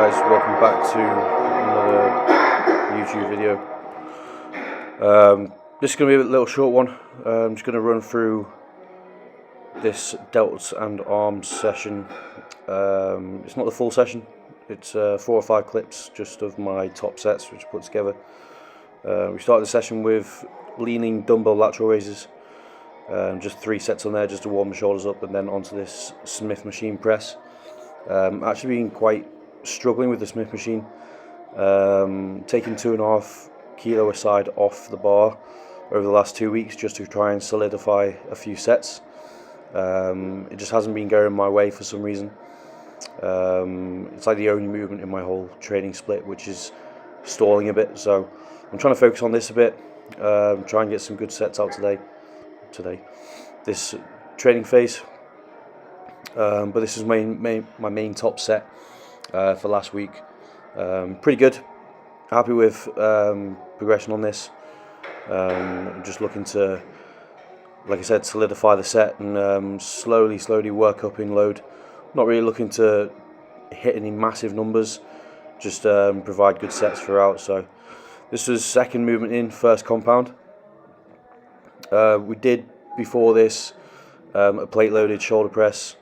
guys, welcome back to another YouTube video. This is going to be a little short one. I'm just going to run through this delts and arms session. It's not the full session, it's 4 or 5 clips just of my top sets which I put together. We started the session with leaning dumbbell lateral raises, just 3 sets on there just to warm the shoulders up, and then onto this Smith machine press. Actually been quite struggling with the Smith machine, taking 2.5 kilo a side off the bar over the last 2 weeks just to try and solidify a few sets. It just hasn't been going my way for some reason. It's like the only movement in my whole training split which is stalling a bit, so I'm trying to focus on this a bit, try and get some good sets out this training phase. But this is my main top set for last week. Pretty good, happy with progression on this. I'm just looking to, like I said, solidify the set and slowly work up in load. Not really looking to hit any massive numbers, just provide good sets throughout. So this was second movement in, first compound. We did before this a plate loaded shoulder press,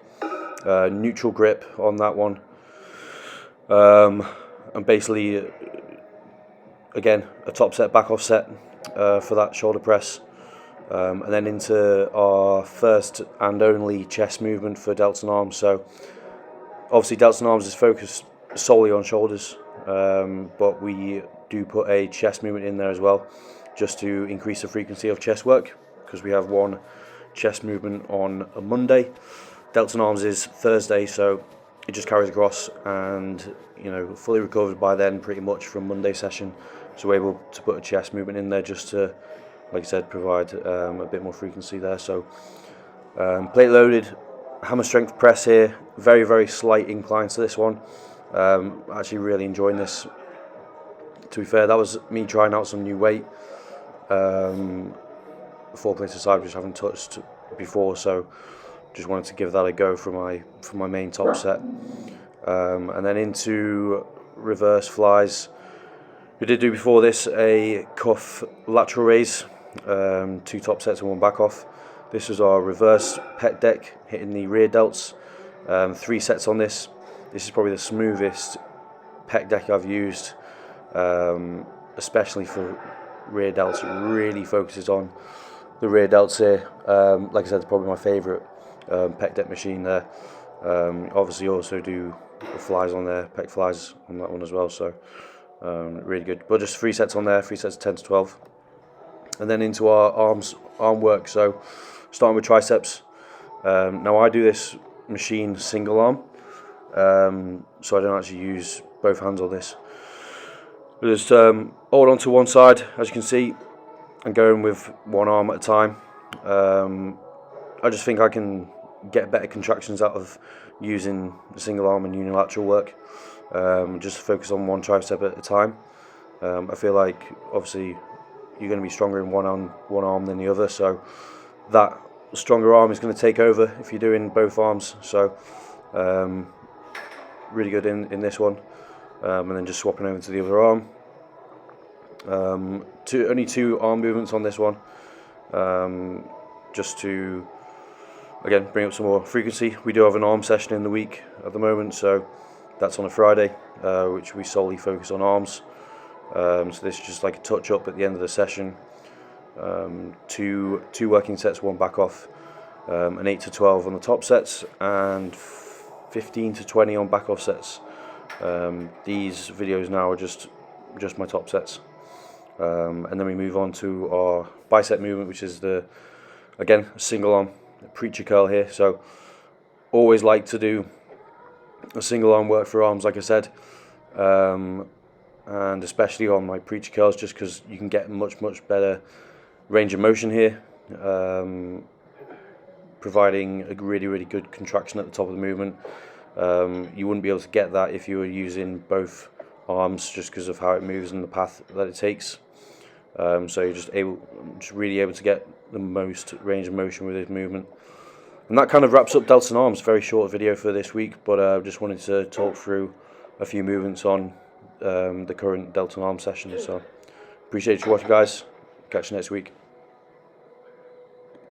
neutral grip on that one, and basically again a top set back off set for that shoulder press, and then into our first and only chest movement for delts and arms. So obviously delts and arms is focused solely on shoulders, but we do put a chest movement in there as well just to increase the frequency of chest work, because we have one chest movement on a Monday. Delts and arms is Thursday, so it just carries across, and fully recovered by then pretty much from Monday session, so we're able to put a chest movement in there just to, like I said, provide a bit more frequency there. So plate loaded hammer strength press here, very slight incline to this one. Actually really enjoying this, to be fair. That was me trying out some new weight, 4 plates aside, which I haven't touched before, so just wanted to give that a go for my main top set. And then into reverse flies. We did do before this a cuff lateral raise, 2 top sets and 1 back off. This was our reverse pec deck hitting the rear delts, 3 sets on this. This is probably the smoothest pec deck I've used, especially for rear delts. It really focuses on the rear delts here. Like I said, it's probably my favourite pec deck machine there. Obviously also do the flies on there, pec flies on that one as well, so really good. But just 3 sets on there, 3 sets of 10 to 12. And then into our arm work, so starting with triceps. Now I do this machine single arm, so I don't actually use both hands on this. Just hold on to one side, as you can see, and going with one arm at a time. I just think I can get better contractions out of using the single arm and unilateral work. Just focus on one tricep at a time. I feel like obviously you're going to be stronger in one arm than the other, so that stronger arm is going to take over if you're doing both arms. So really good in this one, and then just swapping over to the other arm. Only 2 arm movements on this one, just to again bring up some more frequency. We do have an arm session in the week at the moment, so that's on a Friday, which we solely focus on arms. So this is just like a touch up at the end of the session. 2 working sets, 1 back off, an 8 to 12 on the top sets, and 15 to 20 on back off sets. These videos now are just my top sets. And then we move on to our bicep movement, which is again single arm preacher curl here. So always like to do a single arm work for arms, like I said, and especially on my preacher curls, just because you can get much better range of motion here, providing a really good contraction at the top of the movement. You wouldn't be able to get that if you were using both arms, just because of how it moves and the path that it takes. So you're just really able to get the most range of motion with this movement. And that kind of wraps up delts and arms. Very short video for this week, but I just wanted to talk through a few movements on the current delts and arm session. So appreciate you watching, guys. Catch you next week.